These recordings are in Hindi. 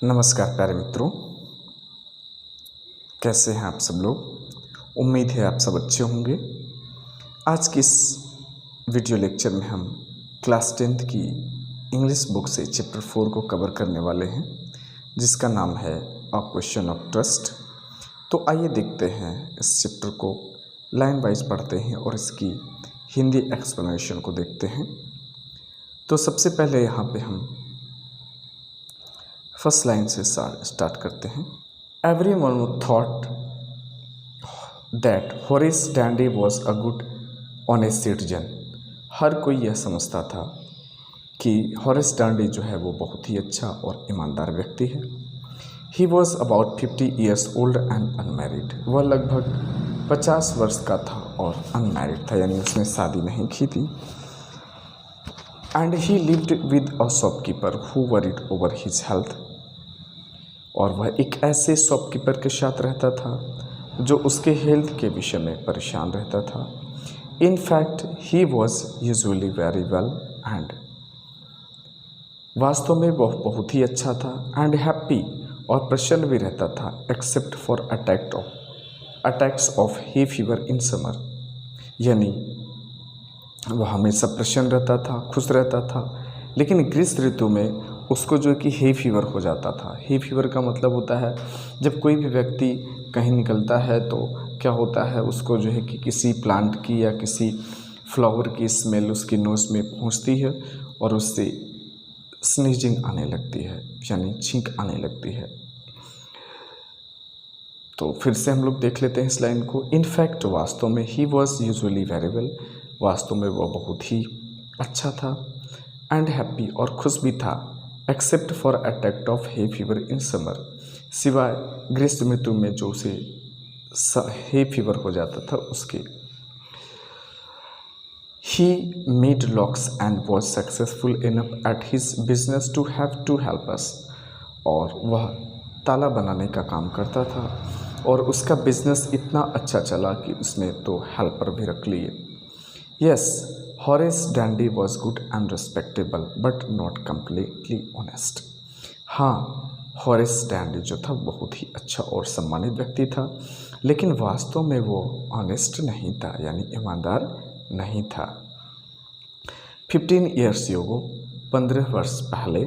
नमस्कार प्यारे मित्रों, कैसे हैं आप सब लोग। उम्मीद है आप सब अच्छे होंगे। आज की इस वीडियो लेक्चर में हम क्लास 10th की इंग्लिश बुक से चैप्टर 4 को कवर करने वाले हैं, जिसका नाम है अ क्वेश्चन ऑफ ट्रस्ट। तो आइए देखते हैं इस चैप्टर को, लाइन वाइज पढ़ते हैं और इसकी हिंदी एक्सप्लेनेशन को देखते हैं। तो सबसे पहले यहाँ पे हम फर्स्ट लाइन से स्टार्ट करते हैं। Everyone thought that Horace Dandy was a good honest citizen। हर कोई यह समझता था कि हॉरेस डांडी जो है वो बहुत ही अच्छा और ईमानदार व्यक्ति है। He was about 50 years old and unmarried। वह लगभग 50 वर्ष का था और अनमैरिड था, यानी उसने शादी नहीं की थी। And he lived with a shopkeeper who worried over his health। और वह एक ऐसे शॉपकीपर के साथ रहता था जो उसके हेल्थ के विषय में परेशान रहता था। In fact he was usually very well and, वास्तव में वह बहुत ही अच्छा था, एंड हैप्पी और प्रसन्न भी रहता था, except for attacks of hay fever in summer. यानी वह हमेशा प्रसन्न रहता था, खुश रहता था, लेकिन ग्रीष्म ऋतु में उसको जो कि हे फीवर हो जाता था। हे फीवर का मतलब होता है जब कोई भी व्यक्ति कहीं निकलता है तो क्या होता है, उसको जो है कि किसी प्लांट की या किसी फ्लावर की स्मेल उसकी नोज़ में पहुंचती है और उससे स्नीजिंग आने लगती है, यानी छींक आने लगती है। तो फिर से हम लोग देख लेते हैं इस लाइन को। इनफैक्ट वास्तव में he was usually very well, वास्तव में वह बहुत ही अच्छा था, एंड हैप्पी और खुश भी था, except for attack of hay fever in summer, सिवाय ग्रीष्म ऋतु में जो उसे हे फीवर हो जाता था उसके। He made locks and was successful enough at his business to have to help us. और वह ताला बनाने का काम करता था और उसका बिजनेस इतना अच्छा चला कि उसने तो हेल्पर भी रख लिए। Yes, Horace dandy was good and respectable but not completely honest. हाँ, हॉरेस डैंडी जो था बहुत ही अच्छा और सम्मानित व्यक्ति था, लेकिन वास्तव में वो ऑनेस्ट नहीं था, यानी ईमानदार नहीं था। 15 ईयर्स अगो, 15 वर्ष पहले,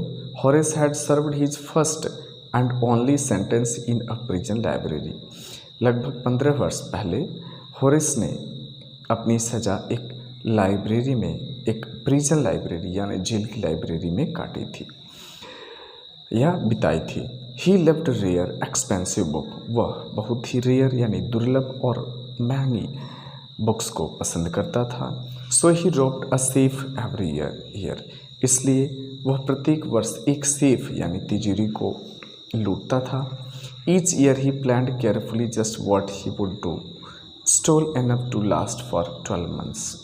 Horace had served his first and only sentence in a prison library. लगभग 15 वर्ष पहले हॉरेस ने अपनी सज़ा एक लाइब्रेरी में, एक प्रिजन लाइब्रेरी यानी जेल की लाइब्रेरी में काटी थी या बिताई थी। ही लेफ्ट रेयर एक्सपेंसिव बुक। वह बहुत ही रेयर यानी दुर्लभ और महंगी बुक्स को पसंद करता था। So he robbed a safe every year. इसलिए वह प्रत्येक वर्ष एक सेफ यानी तिजोरी को लूटता था। Each year he planned carefully just what he would do, stole enough to last for 12 months।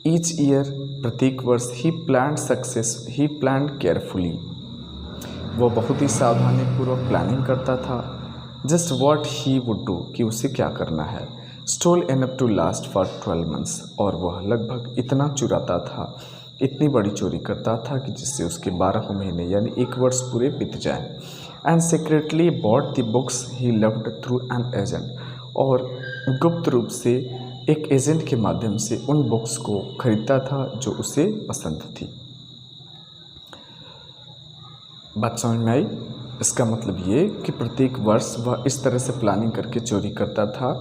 Each year, प्रत्येक वर्ष, ही प्लान्ड केयरफुली, वह बहुत ही सावधानीपूर्वक प्लानिंग करता था। Just what he would do, कि उसे क्या करना है। Stole enough to last for 12 months, और वह लगभग इतना चुराता था, इतनी बड़ी चोरी करता था कि जिससे उसके 12 महीने यानी 1 वर्ष पूरे बीत जाए। And secretly bought the books he loved through an agent, और गुप्त रूप से एक एजेंट के माध्यम से उन बुक्स को खरीदता था जो उसे पसंद थी। बात समझ में आई? इसका मतलब ये कि प्रत्येक वर्ष वह इस तरह से प्लानिंग करके चोरी करता था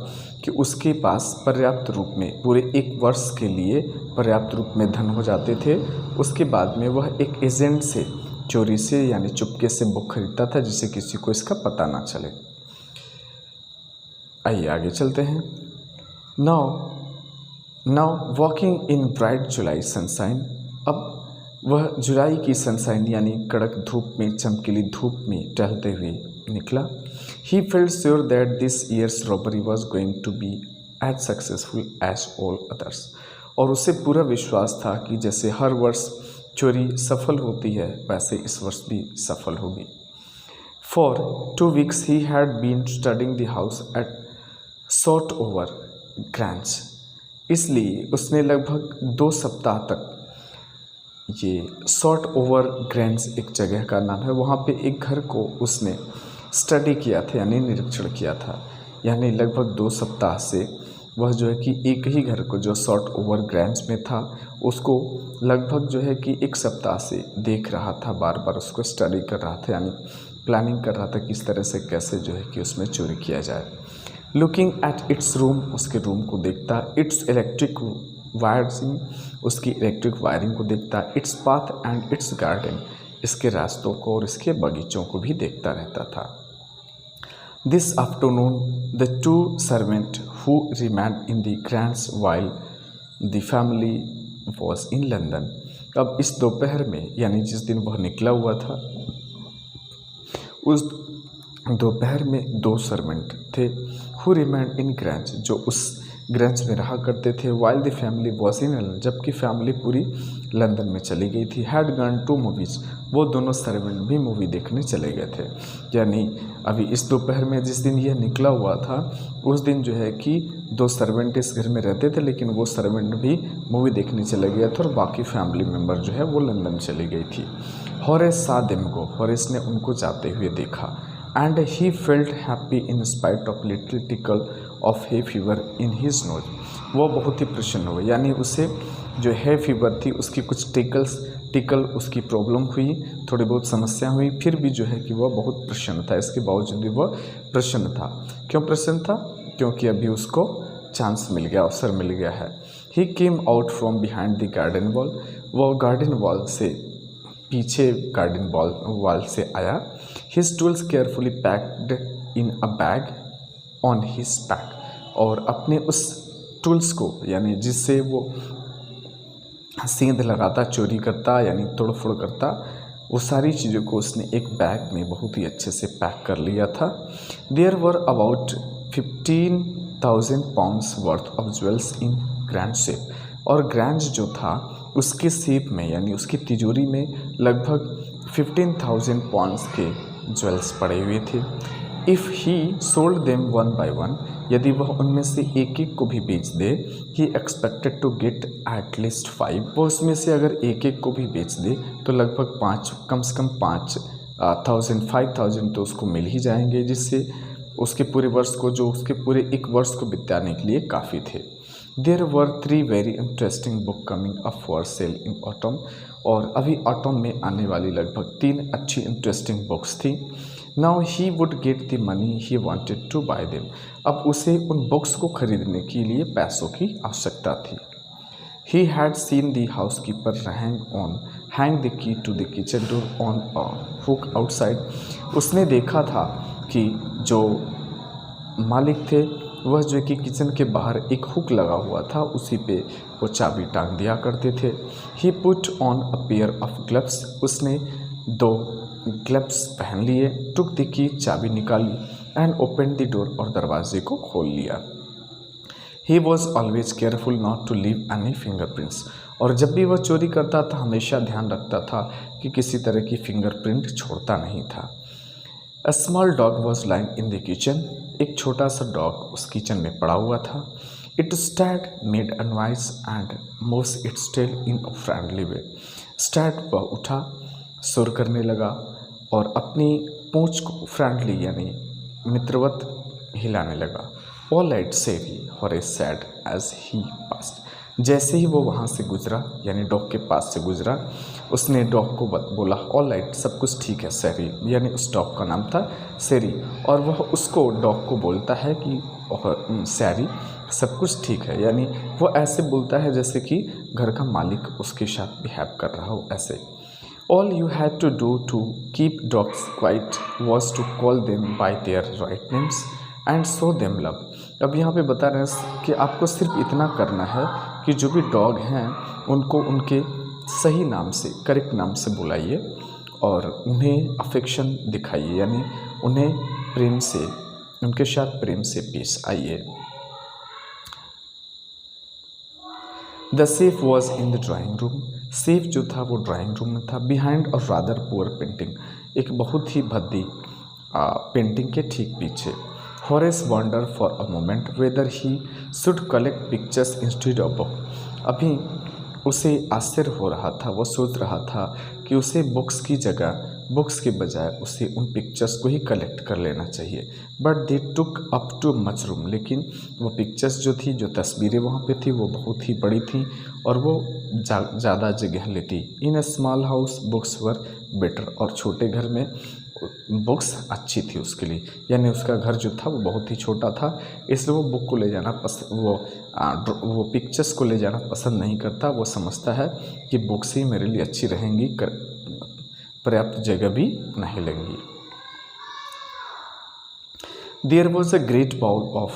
कि उसके पास पर्याप्त रूप में, पूरे 1 वर्ष के लिए पर्याप्त रूप में धन हो जाते थे। उसके बाद में वह एक एजेंट से चोरी से यानी चुपके से बुक खरीदता था, जिससे किसी को इसका पता ना चले। आइए आगे चलते हैं। Now walking in bright July sunshine, अब वह जुलाई की सनशाइन यानी कड़क धूप में, चमकीली धूप में टहलते हुए निकला। He felt sure that this year's robbery was going to be as successful as all others, और उसे पूरा विश्वास था कि जैसे हर वर्ष चोरी सफल होती है वैसे इस वर्ष भी सफल होगी। For 2 weeks he had been studying the house at Shotover Grange, इसलिए उसने लगभग 2 सप्ताह तक ये शॉर्ट ओवर ग्रैंड्स एक जगह का नाम है। वहाँ पे एक घर को उसने स्टडी किया था, यानी निरीक्षण किया था। यानी लगभग 2 सप्ताह से वह जो है कि एक ही घर को जो शॉर्ट ओवर ग्रैंड्स में था उसको लगभग जो है कि 1 सप्ताह से देख रहा था, बार बार उसको स्टडी कर रहा था, यानी प्लानिंग कर रहा था किस तरह से कैसे जो है कि उसमें चोरी किया जाए। लुकिंग एट इट्स रूम, उसके रूम को देखता, इट्स इलेक्ट्रिक वायरिंग, उसकी इलेक्ट्रिक वायरिंग को देखता, its path and it's garden, इसके रास्तों को और इसके बगीचों को भी देखता रहता था। This afternoon the 2 servants who remained in the Grands while the family was in London। अब इस दोपहर में, यानी जिस दिन वह निकला हुआ था, उस दोपहर में 2 सर्वेंट थे हु रिमेंड इन ग्रैंज, जो उस ग्रैंज में रहा करते थे। While the family was in London, जबकि फैमिली पूरी लंदन में चली गई थी। हैड गन टू मूवीज़, वो दोनों सर्वेंट भी मूवी देखने चले गए थे। यानी अभी इस दोपहर में जिस दिन यह निकला हुआ था उस दिन जो है कि 2 सर्वेंट इस घर में रहते थे, लेकिन वो सर्वेंट भी मूवी देखने चले गए थे और बाकी फैमिली मेम्बर जो है वो लंदन चली गई थी। हॉरेस सा देम गो, हॉरेस ने उनको जाते हुए देखा। And he felt happy in spite of little tackle of hay fever in his nose, वो बहुत ही प्रसन्न हुए। यानी उसे जो है फीवर थी उसकी कुछ टिकल उसकी प्रॉब्लम हुई, थोड़ी बहुत समस्या हुई, फिर भी जो है कि वह बहुत प्रसन्न था। इसके बावजूद भी वह प्रसन्न था। क्यों प्रसन्न था? क्योंकि अभी उसको चांस मिल गया, अवसर मिल गया है। He came out from behind the garden wall, वह गार्डन वॉल से पीछे गार्डन वॉल से आया। His tools carefully packed in a bag on his back, और अपने उस टूल्स को, यानी जिससे वो सेंध लगाता, चोरी करता, यानी तोड़ फोड़ करता, वो सारी चीज़ों को उसने एक बैग में बहुत ही अच्छे से पैक कर लिया था। There were about 15,000 pounds worth of jewels in grand safe, और ग्रैंड जो था उसके सेफ में, यानी उसकी तिजोरी में लगभग 15,000 pounds के ज्वेल्स पड़े हुए थे। If he sold them one by one, यदि वह उनमें से एक एक को भी बेच दे, he expected to get at least 5, वो उसमें से अगर एक एक को भी बेच दे तो लगभग 5, कम से कम 5,000 तो उसको मिल ही जाएंगे, जिससे उसके पूरे वर्ष को, जो उसके पूरे एक वर्ष को बिताने के लिए काफ़ी थे। There were 3 very interesting book coming up for sale in autumn, और अभी ऑटम में आने वाली लगभग 3 अच्छी इंटरेस्टिंग बुक्स थी। Now he would get the money he wanted to buy them, अब उसे उन बुक्स को खरीदने के लिए पैसों की आवश्यकता थी। He had seen the housekeeper hang the key to the kitchen door on a hook outside, उसने देखा था कि जो मालिक थे वह जो कि किचन के बाहर एक हुक लगा हुआ था, उसी पे वो चाबी टांग दिया करते थे। He put on a pair of gloves, उसने 2 ग्लव्स पहन लिए। टुक द की, चाबी निकाली, एंड ओपन द डोर, और दरवाजे को खोल लिया। He was always careful not to leave any fingerprints, और जब भी वह चोरी करता था हमेशा ध्यान रखता था कि किसी तरह की फिंगरप्रिंट छोड़ता नहीं था। A small dog was lying in the kitchen, एक छोटा सा डॉग उस किचन में पड़ा हुआ था। It stood made a noise and moves its tail in a friendly way, stood वह उठा, सुर करने लगा और अपनी पूंछ को फ्रेंडली यानी मित्रवत हिलाने लगा। All right said he, Horace said as he passed, जैसे ही वो वहाँ से गुजरा, यानी डॉग के पास से गुजरा, उसने डॉग को बोला ऑल राइट, सब कुछ ठीक है सैरी, यानी उस डॉग का नाम था सैरी, और वह उसको डॉग को बोलता है कि सैरी सब कुछ ठीक है, यानी वो ऐसे बोलता है जैसे कि घर का मालिक उसके साथ बिहेव कर रहा हो ऐसे। All you had to do to keep dogs quiet was to call them by their right names and show them love. अब यहाँ पे बता रहे हैं कि आपको सिर्फ इतना करना है कि जो भी डॉग हैं उनको उनके सही नाम से, करेक्ट नाम से बुलाइए और उन्हें अफेक्शन दिखाइए, यानी उन्हें प्रेम से, उनके साथ प्रेम से पेश आइए। The safe was in the drawing room, safe जो था वो ड्राइंग रूम में था। Behind a rather poor painting, एक बहुत ही भद्दी पेंटिंग के ठीक पीछे। Horace wonder for a moment weather he should collect pictures instead of book. अभी उसे आश्चर्य हो रहा था। वो सोच रहा था कि उसे बुक्स के बजाय उसे उन पिक्चर्स को ही कलेक्ट कर लेना चाहिए। But they took up too much room, लेकिन वो पिक्चर्स जो थी, जो तस्वीरें वहाँ पे थी, वो बहुत ही बड़ी थी और वो ज़्यादा जगह लेती। In a small house books were better, और छोटे घर में बुक्स अच्छी थी उसके लिए, यानी उसका घर जो था वो बहुत ही छोटा था, इसलिए वो बुक को ले जाना वो पिक्चर्स को ले जाना पसंद नहीं करता। वो समझता है कि बुक्स ही मेरे लिए अच्छी रहेंगी, पर्याप्त जगह भी नहीं लेंगी। There was a great bowl of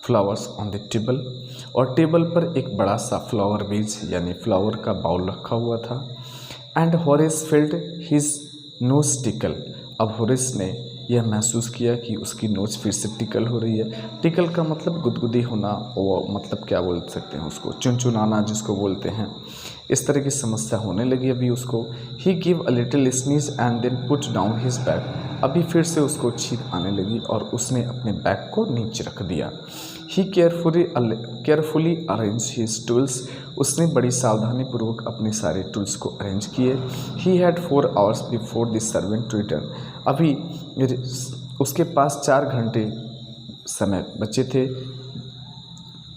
flowers on the table, और टेबल पर एक बड़ा सा फ्लावर बेज यानी फ्लावर का बाउल रखा हुआ था। And Horace felt his nose tickle, अब हॉरेस ने यह महसूस किया कि उसकी नोज फिर से टिकल हो रही है। टिकल का मतलब गुदगुदी होना, वो मतलब क्या बोल सकते हैं उसको, चुनचुनाना जिसको बोलते हैं, इस तरह की समस्या होने लगी अभी उसको। He give a little sneeze and then put down his bag, अभी फिर से उसको छींक आने लगी और उसने अपने बैग को नीचे रख दिया। ही केयरफुली अरेंज हिज टूल्स, उसने बड़ी सावधानी पूर्वक अपने सारे टूल्स को अरेंज किए। He had 4 hours before the servant return, अभी उसके पास 4 घंटे समय बचे थे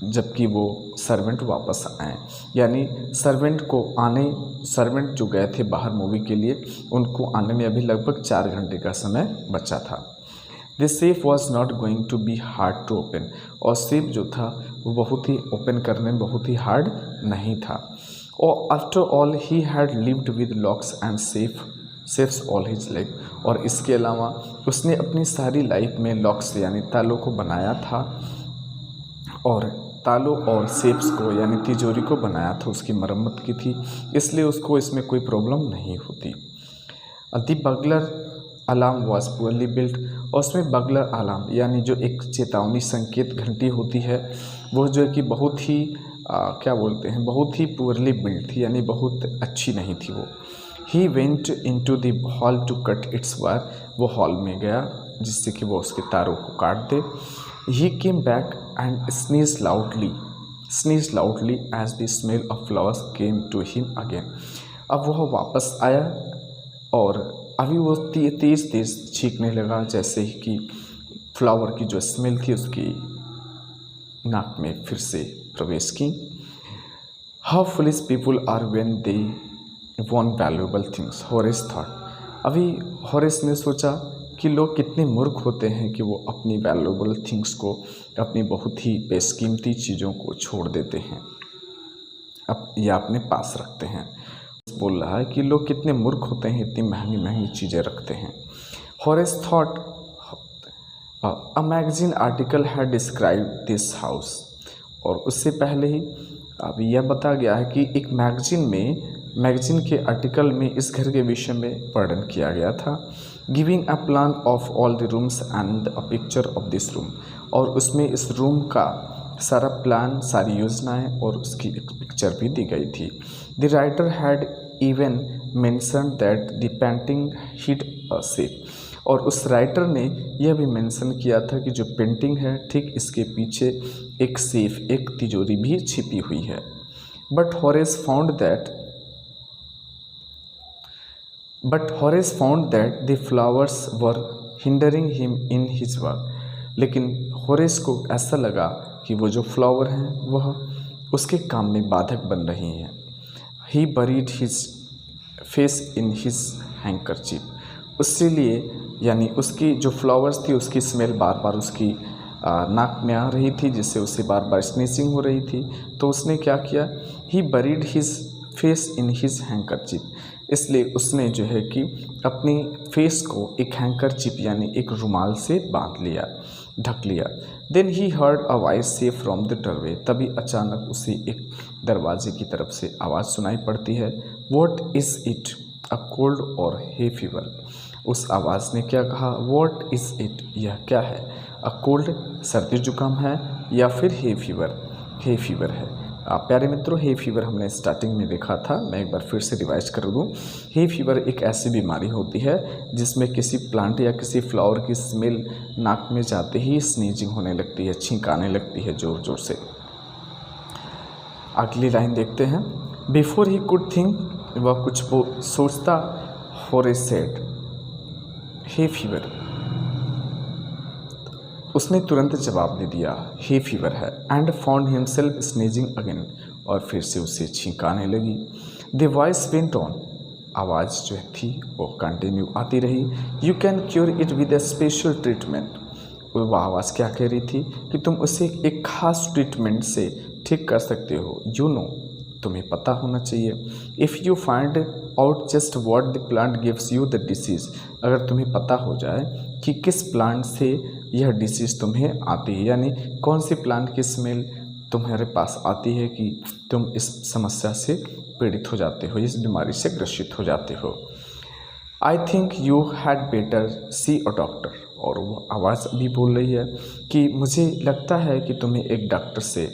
जबकि वो सर्वेंट वापस आए, यानी सर्वेंट जो गए थे बाहर मूवी के लिए, उनको आने में अभी लगभग 4 घंटे का समय बचा था। This safe was not going to be hard to open, और सेफ जो था वो बहुत ही ओपन करने में बहुत ही हार्ड नहीं था। और after all he had lived with locks and safes all his life, और इसके अलावा उसने अपनी सारी लाइफ में लॉक्स यानी तालों को बनाया था, और तालों और सेफ्स को यानी तिजोरी को बनाया था, उसकी मरम्मत की थी, इसलिए उसको इसमें कोई प्रॉब्लम नहीं होती। The bugler alarm was poorly built, और उसमें बगलर अलार्म यानी जो एक चेतावनी संकेत घंटी होती है, वो जो है कि बहुत ही क्या बोलते हैं, बहुत ही पुअरली बिल्ट थी, यानी बहुत अच्छी नहीं थी वो। He went in to the hall to cut its wire, वो हॉल में गया जिससे कि वो उसके तारों को काट दे। He came back and sneeze loudly as the smell of flowers came to him again, अब वह वापस आया और अभी वो तेज छींकने लगा, जैसे ही कि फ्लावर की जो स्मेल थी उसकी नाक में फिर से प्रवेश की। How foolish people are when they want valuable things, Horace thought, अभी हॉरेस ने सोचा कि लोग कितने मूर्ख होते हैं कि वो अपनी वैल्यूएबल थिंग्स को, अपनी बहुत ही बेशकीमती चीज़ों को छोड़ देते हैं या अपने पास रखते हैं। बोल रहा है कि लोग कितने मूर्ख होते हैं, इतनी महंगी महंगी चीज़ें रखते हैं। Horace thought a magazine article had describe this house, और उससे पहले ही अब यह बता गया है कि एक मैगजीन के आर्टिकल में इस घर के विषय में वर्णन किया गया था। Giving a plan of all the rooms and a picture of this room, और उसमें इस रूम का सारा प्लान, सारी योजनाएं और उसकी एक पिक्चर भी दी गई थी। The writer had even mention that the painting hid a safe, और उस राइटर ने यह भी मेंशन किया था कि जो पेंटिंग है ठीक इसके पीछे एक सेफ, एक तिजोरी भी छिपी हुई है। But Horace found that the flowers were hindering him in his work, लेकिन हॉरेस को ऐसा लगा कि वो जो फ्लावर हैं वह उसके काम में बाधक बन रही हैं। He buried his face in his handkerchief, उसके लिए यानी उसकी जो फ्लावर्स थी उसकी स्मेल बार बार उसकी नाक में आ रही थी, जिससे उसे बार बार स्नीजिंग हो रही थी। तो उसने क्या किया, he buried his face in his handkerchief, इसलिए उसने जो है कि अपनी फेस को एक हैंकरचीफ यानी एक रुमाल से बांध लिया, ढक लिया। Then he heard a voice say from the doorway, तभी अचानक उसे एक दरवाजे की तरफ से आवाज़ सुनाई पड़ती है। What is it, a cold और हे फीवर, उस आवाज़ ने क्या कहा, व्हाट इज़ इट, यह क्या है, अ कोल्ड सर्दी जुकाम है, या फिर हे फीवर है। प्यारे मित्रों, हे फीवर हमने स्टार्टिंग में देखा था, मैं एक बार फिर से रिवाइज कर दूँ। हे फीवर एक ऐसी बीमारी होती है जिसमें किसी प्लांट या किसी फ्लावर की स्मेल नाक में जाते ही स्नीजिंग होने लगती है, छींक आने लगती है ज़ोर ज़ोर से। अगली लाइन देखते हैं। बिफोर ही कुड थिंक, वह कुछ सोचता, होरेस सेड, हे फीवर। उसने तुरंत जवाब दे दिया, हे फीवर है, and found himself sneezing again, और फिर से उसे छींक आने लगी। द वॉइस वेंट ऑन, आवाज़ जो थी वो कंटिन्यू आती रही। You can cure it with A special treatment. वह आवाज़ क्या कह रही थी कि तुम उसे एक खास ट्रीटमेंट से ठीक कर सकते हो। यू नो, तुम्हें पता होना चाहिए। If you find out just what the plant gives you the disease, अगर तुम्हें पता हो जाए कि किस प्लांट से यह डिसीज़ तुम्हें आती है, यानी कौन सी प्लांट की स्मेल तुम्हारे पास आती है कि तुम इस समस्या से पीड़ित हो जाते हो, इस बीमारी से ग्रसित हो जाते हो। I think you had better C a doctor. और वो आवाज़ भी बोल रही है कि मुझे लगता है कि तुम्हें एक डॉक्टर से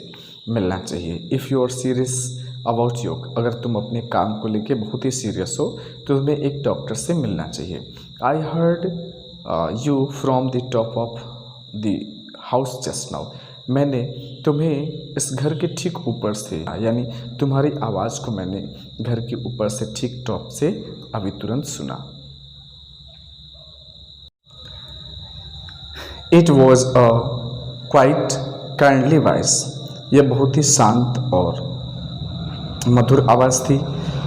मिलना चाहिए। If you are serious about yoga, अगर तुम अपने काम को लेके बहुत ही सीरियस हो तो तुम्हें एक डॉक्टर से मिलना चाहिए। I heard you from the top of the house just now, मैंने तुम्हें इस घर के ठीक ऊपर से, यानी तुम्हारी आवाज़ को मैंने घर के ऊपर से ठीक टॉप से अभी तुरंत सुना। It was a quiet kindly voice, यह बहुत ही शांत और मधुर आवाज़ थी।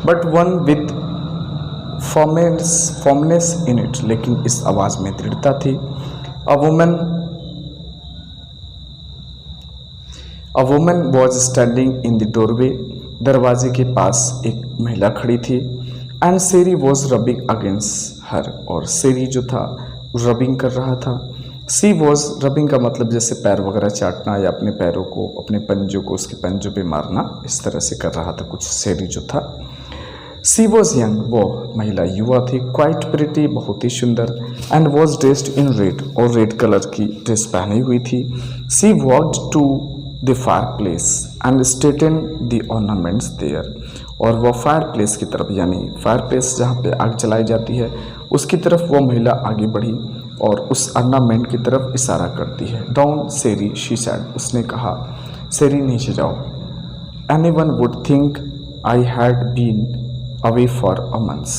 But one with firmness in it, लेकिन इस आवाज़ में दृढ़ता थी। A woman was standing in the doorway, दरवाजे के पास एक महिला खड़ी थी। And Sherry was rubbing against her, और सेरी जो था रबिंग कर रहा था। सी वॉज रबिंग का मतलब जैसे पैर वगैरह चाटना या अपने पैरों को, अपने पंजों को उसके पंजों पे मारना, इस तरह से कर रहा था कुछ सेरी जो था। सी वॉज यंग, वो महिला युवा थी। क्वाइट प्रिटी, बहुत ही सुंदर। And was dressed in red, और रेड कलर की ड्रेस पहनी हुई थी। She walked to the fire place and straighten the ornaments there, और वह फायर प्लेस की तरफ, यानी फायर प्लेस जहाँ पे आग जलाई जाती है उसकी तरफ वो महिला आगे बढ़ी और उस ऑर्नामेंट की तरफ इशारा करती है। डाउन सेरी शी सैड, उसने कहा सेरी नीचे जाओ। Anyone would think I had been away for a months,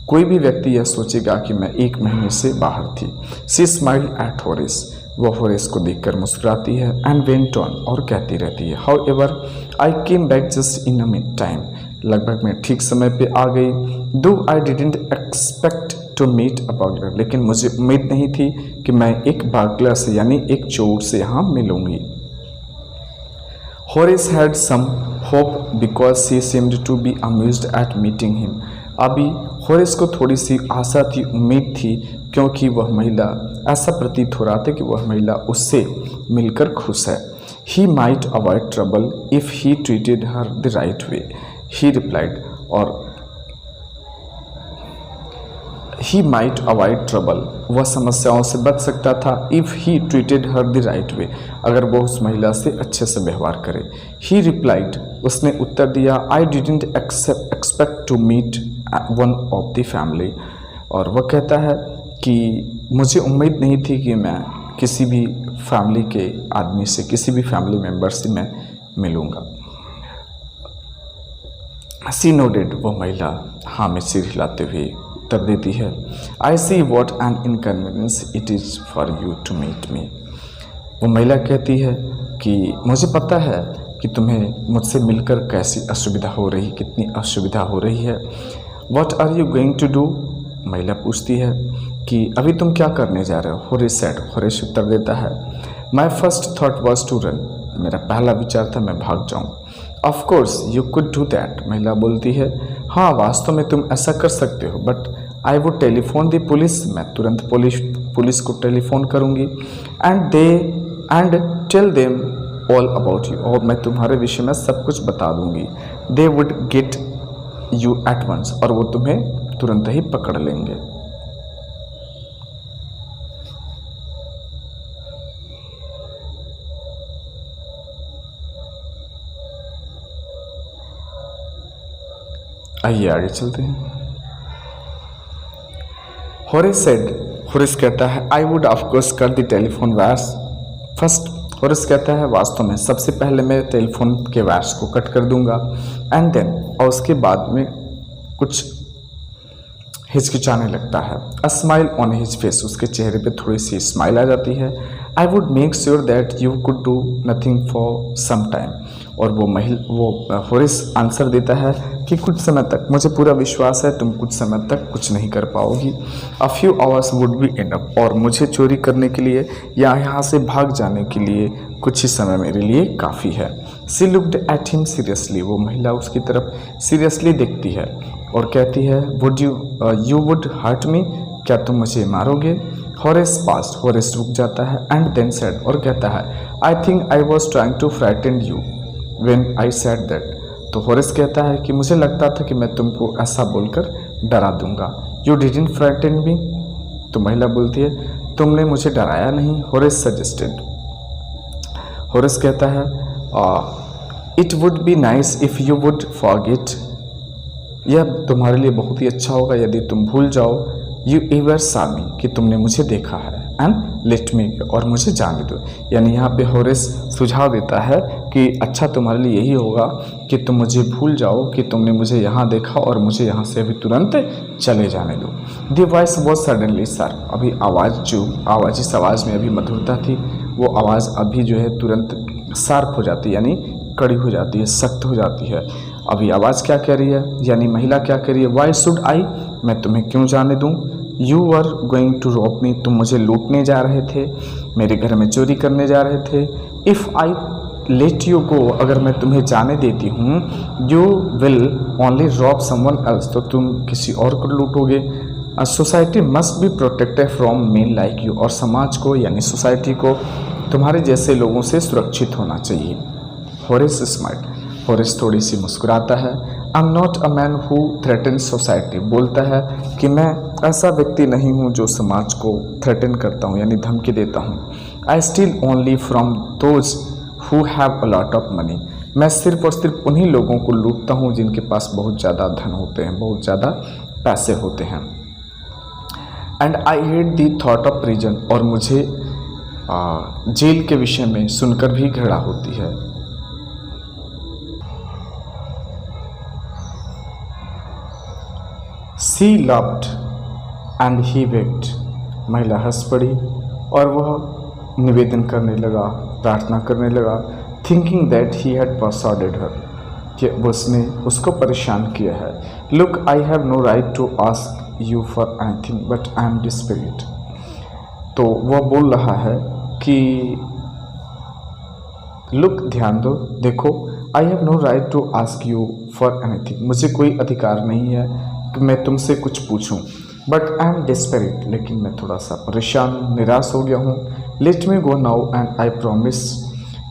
कोई भी व्यक्ति यह सोचेगा कि मैं 1 महीने से बाहर थी। सी स्माइल्ड एट होरेस, वह होरेस को देखकर मुस्कुराती है। एंड वेंट ऑन, और कहती रहती है, however I came back just in a mid time, लगभग मैं ठीक समय पे आ गई। Though I didn't expect to meet a burglar, लेकिन मुझे उम्मीद नहीं थी कि मैं एक बर्गलर से, यानी एक चोर से यहाँ मिलूंगी। Horace had some hope because she seemed to be amused at meeting him, अभी होरेस को थोड़ी सी आशा थी, उम्मीद थी, क्योंकि वह महिला, ऐसा प्रतीत हो रहा था कि वह महिला उससे मिलकर खुश है। He might avoid trouble if he treated her the right way, he replied, और ही माइट अवॉइड ट्रबल, वह समस्याओं से बच सकता था। If he treated her the right way, अगर वह उस महिला से अच्छे से व्यवहार करे। ही रिप्लाइड, उसने उत्तर दिया, I didn't expect to meet one of the family, और वह कहता है कि मुझे उम्मीद नहीं थी कि मैं किसी भी फैमिली के आदमी से, किसी भी फैमिली मेम्बर से मैं मिलूँगा। सी नोडेड, वह महिला हाँ में सिर हिलाते हुए उत्तर देती है। I see what an inconvenience it is for you to meet me, वो महिला कहती है कि मुझे पता है कि तुम्हें मुझसे मिलकर कैसी असुविधा हो रही, कितनी असुविधा हो रही है। What are you going to do, महिला पूछती है कि अभी तुम क्या करने जा रहे हो। होरेस सेड, होरेस उत्तर देता है, my first thought was to run, मेरा पहला विचार था मैं भाग जाऊँ। Of course you could do that, महिला बोलती है, हाँ वास्तव में तुम ऐसा कर सकते हो, but I would telephone the police, मैं तुरंत पुलिस को टेलीफोन करूँगी। And tell them all about you, और मैं तुम्हारे विषय में सब कुछ बता दूंगी। They would get you at once, और वो तुम्हें तुरंत ही पकड़ लेंगे। आइए आगे चलते हैं। होरेस सेड, होरेस कहता है, I would of course cut the telephone wires first, Horace कहता है वास्तव में सबसे पहले मैं टेलीफोन के वायर्स को कट कर दूंगा एंड देन, और उसके बाद में कुछ हिचकिचाने लगता है। A smile on his face, उसके चेहरे पे थोड़ी सी स्माइल आ जाती है। I would make sure that you could do nothing for some time, और वो हॉरिस आंसर देता है कि कुछ समय तक, मुझे पूरा विश्वास है तुम कुछ समय तक कुछ नहीं कर पाओगी। A few hours would be enough, और मुझे चोरी करने के लिए या यहाँ से भाग जाने के लिए कुछ ही समय मेरे लिए काफ़ी है। सी लुक्ड एट हिम सीरियसली, वो महिला उसकी तरफ सीरियसली देखती है और कहती है would you would hurt me, क्या तुम मुझे मारोगे? हॉरेस पास्ट, हॉरेस रुक जाता है एंड देन सेड, और कहता है I think I was trying to frighten you when I said that. तो हॉरेस कहता है कि मुझे लगता था कि मैं तुमको ऐसा बोलकर डरा दूंगा। यू डिडंट फ्राइटन मी, तो महिला बोलती है तुमने मुझे डराया नहीं। हॉरेस सजेस्टेड, हॉरेस कहता है it would be nice if you would forget, यह तुम्हारे लिए बहुत ही अच्छा होगा यदि तुम भूल जाओ यू एवर सा मी, कि तुमने मुझे देखा है, एंड लेट मी, और मुझे जाने दो। यानी यहाँ पे हॉरेस सुझाव देता है कि अच्छा तुम्हारे लिए यही होगा कि तुम मुझे भूल जाओ कि तुमने मुझे यहाँ देखा और मुझे यहाँ से अभी तुरंत चले जाने दो। The voice was suddenly sharp, अभी आवाज़ इस आवाज़ में अभी मधुरता थी, वो आवाज़ अभी जो है तुरंत शार्प हो जाती है, यानी कड़ी हो जाती है, सख्त हो जाती है। अभी आवाज़ क्या कह रही है, यानी महिला क्या कह रही है, वाई शुड आई, मैं तुम्हें क्यों जाने दूँ? You are going to rob me, तुम मुझे लूटने जा रहे थे, मेरे घर में चोरी करने जा रहे थे। If I let you go, अगर मैं तुम्हें जाने देती हूँ, you will only rob someone else, तो तुम किसी और को लूटोगे। Society must be protected from men like you, और समाज को यानी सोसाइटी को तुम्हारे जैसे लोगों से सुरक्षित होना चाहिए। हॉरेस स्माइल, हॉरेस थोड़ी सी मुस्कुराता है। I am not a man who threaten society, बोलता है कि मैं ऐसा व्यक्ति नहीं हूँ जो समाज को थ्रेटन करता हूँ, यानी धमकी देता हूँ। I steal only from those who have a lot of money, मैं सिर्फ और सिर्फ उन्हीं लोगों को लूटता हूँ जिनके पास बहुत ज़्यादा धन होते हैं, बहुत ज़्यादा पैसे होते हैं। And I hate the thought of prison, और मुझे जेल के विषय में सुनकर भी घृणा होती है। सी लव्ड एंड ही बेग्ड, महिला हंस पड़ी और वह निवेदन करने लगा, प्रार्थना करने लगा। Thinking that he had persuaded her, कि उसने उसको परेशान किया है। Look I have no right to ask you for anything but I am desperate, तो वह बोल रहा है कि लुक, ध्यान दो, देखो, I have no right to ask you for anything, मुझे कोई अधिकार नहीं है कि मैं तुमसे कुछ पूछूं, बट आई एम डिस्परेट, लेकिन मैं थोड़ा सा परेशान, निराश हो गया हूँ। Let me go now and I promise,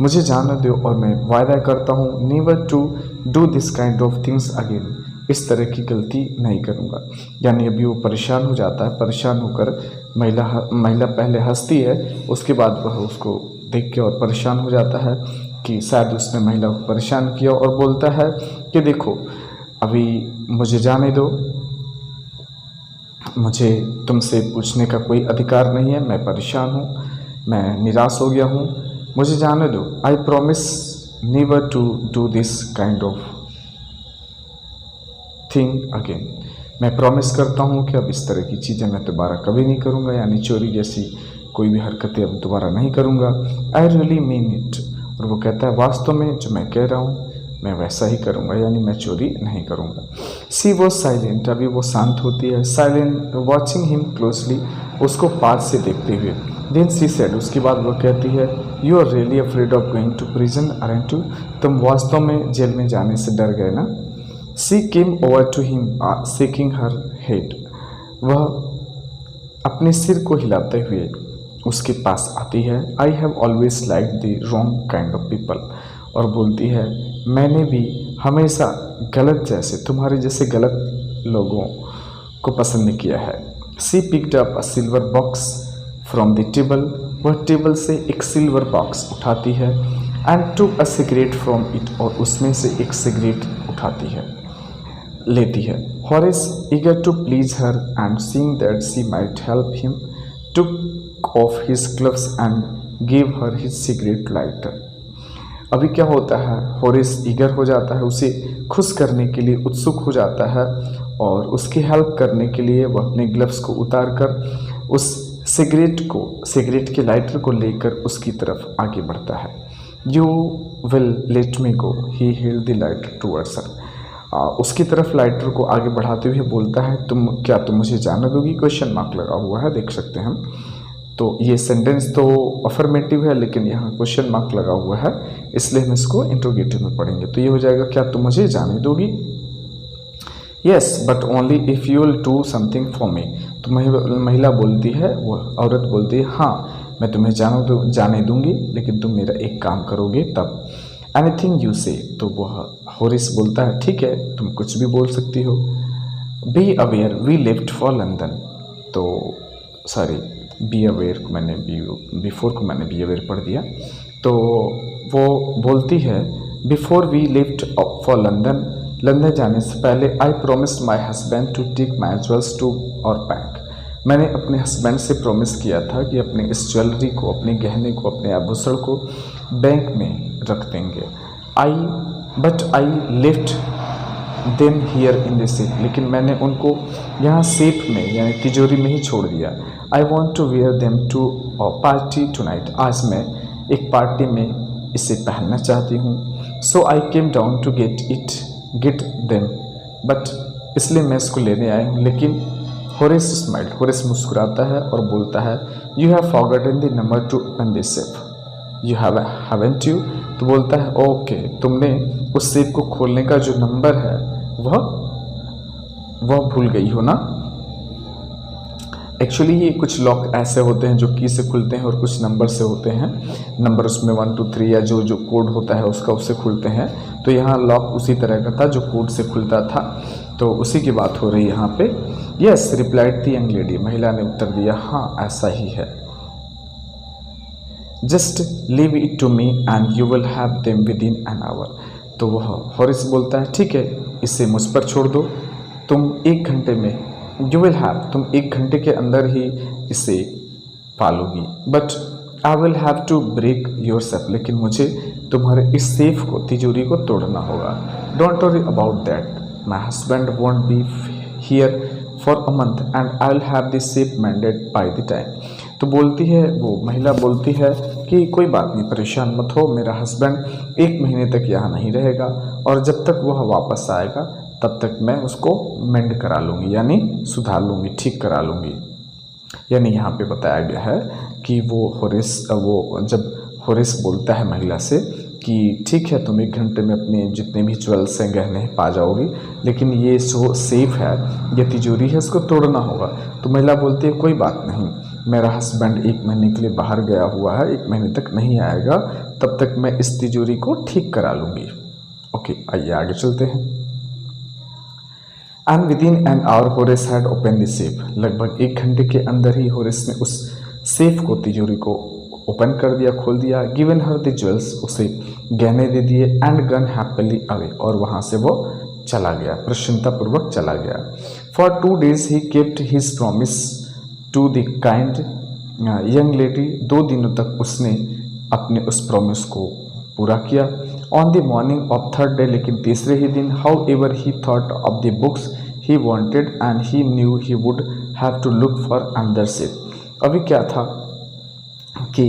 मुझे जाने दो और मैं वायदा करता हूँ never to do this kind of things again, इस तरह की गलती नहीं करूँगा। यानी अभी वो परेशान हो जाता है, परेशान होकर महिला पहले हंसती है, उसके बाद वह उसको देख के और परेशान हो जाता है कि शायद उसने महिला को परेशान किया, और बोलता है कि देखो अभी मुझे जाने दो, मुझे तुमसे पूछने का कोई अधिकार नहीं है, मैं परेशान हूँ, मैं निराश हो गया हूँ, मुझे जाने दो। I promise never to do this kind of thing again, मैं प्रॉमिस करता हूँ कि अब इस तरह की चीज़ें मैं दोबारा कभी नहीं करूँगा, यानी चोरी जैसी कोई भी हरकतें अब दोबारा नहीं करूँगा। आई रियली मीन इट, और वो कहता है वास्तव में जो मैं कह रहा हूँ मैं वैसा ही करूँगा, यानी मैं चोरी नहीं करूँगा। सी वॉज साइलेंट, अभी वो शांत होती है, साइलेंट, वॉचिंग हिम क्लोजली, उसको पास से देखते हुए। देन सी सेड, उसके बाद वो कहती है you are really afraid of going to prison aren't you, तुम वास्तव में जेल में जाने से डर गए ना। She came over to him shaking her head, वह अपने सिर को हिलाते हुए उसके पास आती है। I have always like the wrong kind of people, और बोलती है मैंने भी हमेशा गलत जैसे, तुम्हारे जैसे गलत लोगों को पसंद किया है। She picked up a silver box from the table, वह टेबल से एक सिल्वर बॉक्स उठाती है। And took a cigarette from it, और उसमें से एक सिगरेट उठाती है, लेती है। Horace eager to please her and seeing that she might help him took off his gloves and gave her his cigarette lighter. अभी क्या होता है, होरेस ईगर हो जाता है, उसे खुश करने के लिए उत्सुक हो जाता है और उसकी हेल्प करने के लिए वह अपने ग्लव्स को उतार कर उस सिगरेट के लाइटर को लेकर उसकी तरफ आगे बढ़ता है. You will let me go, he held the lighter towards her. उसकी तरफ लाइटर को आगे बढ़ाते हुए बोलता है, तुम मुझे जाने दोगी? क्वेश्चन मार्क लगा हुआ है, देख सकते हैं हम. तो ये सेंटेंस तो अफर्मेटिव है लेकिन यहाँ क्वेश्चन मार्क लगा हुआ है, इसलिए हम इसको इंट्रोगेटिव में पढ़ेंगे. तो ये हो जाएगा, क्या तुम मुझे जाने दोगी? Yes but only if you will do something for me. तो महिला बोलती है, वो औरत बोलती है, हाँ मैं तुम्हें जाने दूंगी लेकिन तुम मेरा एक काम करोगे तब. एनीथिंग यू से. तो वह होरिस बोलता है, ठीक है तुम कुछ भी बोल सकती हो. Be aware we lift for London. तो सॉरी, बी अवेयर को मैंने बिफोर को मैंने बी अवेयर पढ़ दिया. तो वो बोलती है, before we lift for London, London जाने से पहले I promised my husband to take my jewels to our bank. मैंने अपने हस्बैंड से प्रॉमिस किया था कि अपने इस ज्वेलरी को, अपने गहने को, अपने आभूषण को बैंक में रख देंगे. But I lift them here in the safe. लेकिन मैंने उनको यहाँ सेफ में यानी तिजोरी में ही छोड़ दिया. I want to wear them to party tonight. आज मैं एक पार्टी में इसे पहनना चाहती हूँ. So I came down to get them. But इसलिए मैं इसको लेने आया हूँ. लेकिन होरेस स्माइल्ड. होरेस मुस्कुराता है और बोलता है, you have forgotten the number two open this safe. You haven't you. तो बोलता है, ओके तुमने उस सेफ को खोलने का जो नंबर है वह भूल गई हो ना. एक्चुअली ये कुछ लॉक ऐसे होते हैं जो की से खुलते हैं और कुछ नंबर से होते हैं. नंबर उसमें 1 2 3 या जो कोड होता है उससे खुलते हैं. तो यहाँ लॉक उसी तरह का था जो कोड से खुलता था. तो उसी की बात हो रही है यहाँ पे. Yes replied the young lady. महिला ने उत्तर दिया, हाँ ऐसा ही है. Just leave it to me and you will have them within an hour. तो वह होरिस बोलता है, ठीक है इसे मुझ पर छोड़ दो, तुम 1 घंटे में, यू विल हैव तुम 1 घंटे के अंदर ही इसे पालोगी. But I will have to break your safe. लेकिन मुझे तुम्हारे इस सेफ को, तिजोरी को तोड़ना होगा. Don't worry about that. My husband won't be here for a month and I will have this safe mended by the time. तो बोलती है, वो महिला बोलती है कि कोई बात नहीं, परेशान मत हो, मेरा हस्बैंड 1 महीने तक यहाँ नहीं रहेगा और जब तक वह वापस आएगा तब तक मैं उसको मेंड करा लूँगी, यानी सुधार लूँगी, ठीक करा लूँगी. यानी यहाँ पे बताया गया है कि जब होरेस बोलता है महिला से कि ठीक है तुम 1 घंटे में अपने जितने भी ज्वेल्स हैं, गहने पा जाओगी, लेकिन ये जो सेफ है, ये तिजोरी है, इसको तोड़ना होगा. तो महिला बोलती है, कोई बात नहीं, मेरा हस्बैंड 1 महीने के लिए बाहर गया हुआ है, 1 महीने तक नहीं आएगा, तब तक मैं इस तिजोरी को ठीक करा लूँगी. ओके आइए आगे चलते हैं. And with in an our Horace had open the safe. लगभग 1 घंटे के अंदर ही होरेस ने उस सेफ को, तिजोरी को ओपन कर दिया, खोल दिया. Given her the jewels. उसे गहने दे दिए. And gone happily away. और वहाँ से वो चला गया, प्रसन्नतापूर्वक चला गया. For 2 days he kept his promise to the kind young lady. 2 दिनों तक उसने अपने उस प्रॉमिस को पूरा किया. On the morning of 3rd day. लेकिन तीसरे ही दिन, however he thought of the books he wanted and he knew he would have to look for another safe. अभी क्या था कि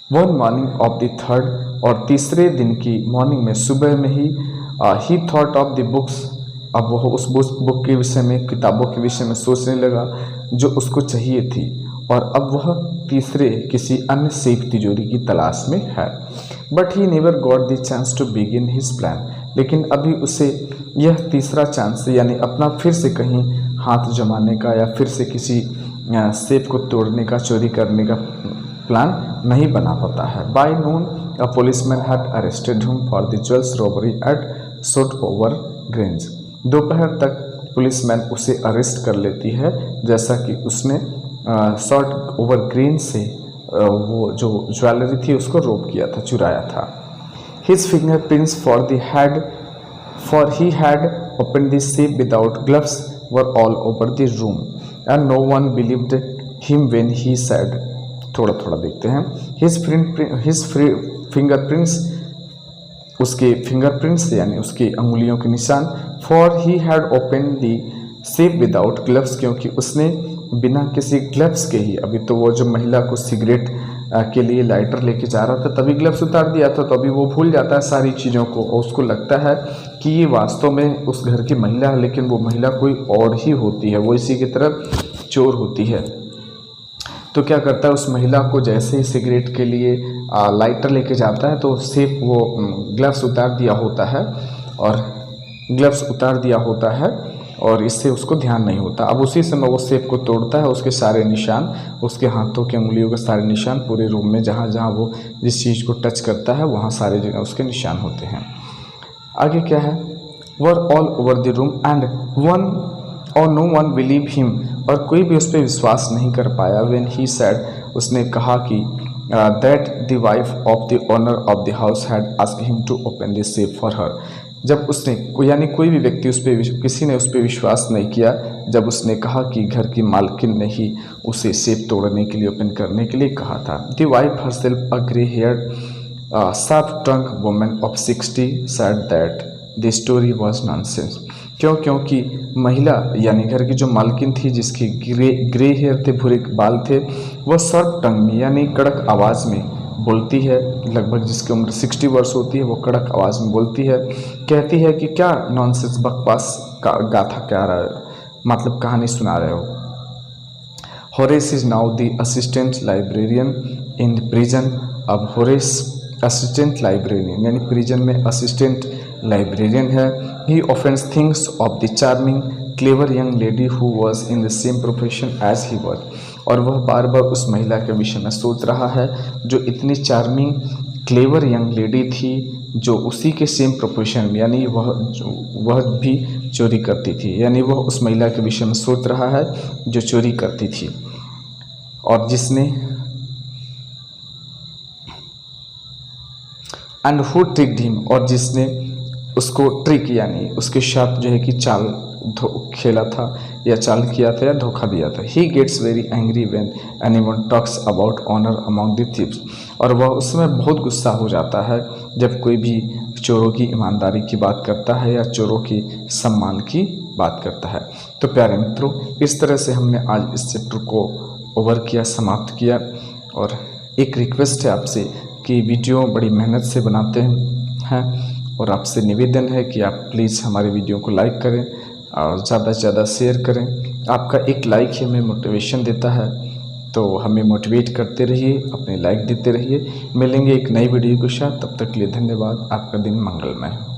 one morning of the 3rd, और तीसरे दिन की मॉर्निंग में, सुबह में ही थॉट ऑफ द बुक्स. अब वह उस बुक के विषय में, किताबों के विषय में सोचने लगा जो उसको चाहिए थी, और अब वह तीसरे किसी अन्य सेफ तिजोरी की तलाश में है. But he never got the chance to begin his plan. लेकिन अभी उसे यह तीसरा चांस, यानी अपना फिर से कहीं हाथ जमाने का या फिर से किसी सेफ को तोड़ने का, चोरी करने का प्लान नहीं बना पाता है. By noon a policeman had arrested him for the jewels robbery at Shotover Grange. दोपहर तक पुलिसमैन उसे अरेस्ट कर लेती है, जैसा कि उसने शॉर्ट ओवर ग्रेन से वो जो ज्वेलरी थी उसको रोब किया था, चुराया था. His fingerprints for he had opened the safe without gloves were all over the room and no one believed him when he said, थोड़ा थोड़ा देखते हैं, हिज फिंगरप्रिंट्स, उसके फिंगरप्रिंट्स यानी उसकी अंगुलियों के निशान, for he had open the safe without gloves, क्योंकि उसने बिना किसी ग्लव्स के ही, अभी तो वो जो महिला को सिगरेट के लिए लाइटर लेके जा रहा था तभी ग्लव्स उतार दिया था, तो अभी वो भूल जाता है सारी चीज़ों को और उसको लगता है कि ये वास्तव में उस घर की महिला है, लेकिन वो महिला कोई और ही होती है, वो इसी की तरह चोर होती है। तो क्या करता है, उस महिला को जैसे ही सिगरेट के लिए लाइटर लेके जाता है तो सेफ वो ग्लव्स उतार दिया होता है और इससे उसको ध्यान नहीं होता। अब उसी समय वो सेफ को तोड़ता है, उसके सारे निशान, उसके हाथों की उंगलियों के सारे निशान पूरे रूम में जहाँ जहाँ वो जिस चीज़ को टच करता है वहाँ सारे जगह उसके निशान होते हैं। आगे क्या है, were all over the room and no one believe him, और कोई भी उस पर विश्वास नहीं कर पाया। व्हेन ही सेड, उसने कहा कि that the wife of the owner of the house had asked him to open the safe for her, जब उसने यानी कोई भी व्यक्ति किसी ने उस पर विश्वास नहीं किया जब उसने कहा कि घर की मालकिन ने ही उसे सेफ तोड़ने के लिए, ओपन करने के लिए कहा था। The wife herself, a grey heard sharp tongue woman of 60 said that the story was nonsense, क्योंकि महिला यानी घर की जो मालकिन थी जिसकी ग्रे हेयर थे, भूरे बाल थे, वह शार्प टंग में यानी कड़क आवाज़ में बोलती है, लगभग जिसकी उम्र 60 वर्ष होती है वो कड़क आवाज़ में बोलती है, कहती है कि क्या नॉनसेंस बकवास का गाथा क्या रहा है, मतलब कहानी सुना रहे हो। Horace is now the assistant librarian in the prison, अब होरेस असिस्टेंट लाइब्रेरियन यानी प्रिजन में असिस्टेंट लाइब्रेरियन है। ही ऑफेंस thinks of the charming clever young lady who was in the same profession as he was, और वह बार बार उस महिला के विषय में सोच रहा है जो इतनी चार्मिंग क्लेवर यंग लेडी थी जो उसी के सेम प्रोफेशन में यानी वह भी चोरी करती थी, यानी वह उस महिला के विषय में सोच रहा है जो चोरी करती थी और जिसने एंड हु ट्रिक्ड हिम, और जिसने उसको ट्रिक यानी उसके साथ जो है कि चाल खेला था या चाल किया था या धोखा दिया था। He gets very angry when anyone talks about honour among the thieves, और वह उसमें बहुत गुस्सा हो जाता है जब कोई भी चोरों की ईमानदारी की बात करता है या चोरों की सम्मान की बात करता है। तो प्यारे मित्रों, इस तरह से हमने आज इस चैप्टर को ओवर किया, समाप्त किया। और एक रिक्वेस्ट है आपसे कि वीडियो बड़ी मेहनत से बनाते हैं और आपसे निवेदन है कि आप प्लीज़ हमारे वीडियो को लाइक करें और ज़्यादा से ज़्यादा शेयर करें। आपका एक लाइक ही हमें मोटिवेशन देता है, तो हमें मोटिवेट करते रहिए, अपने लाइक देते रहिए। मिलेंगे एक नई वीडियो के साथ, तब तक के लिए धन्यवाद। आपका दिन मंगलमय हो।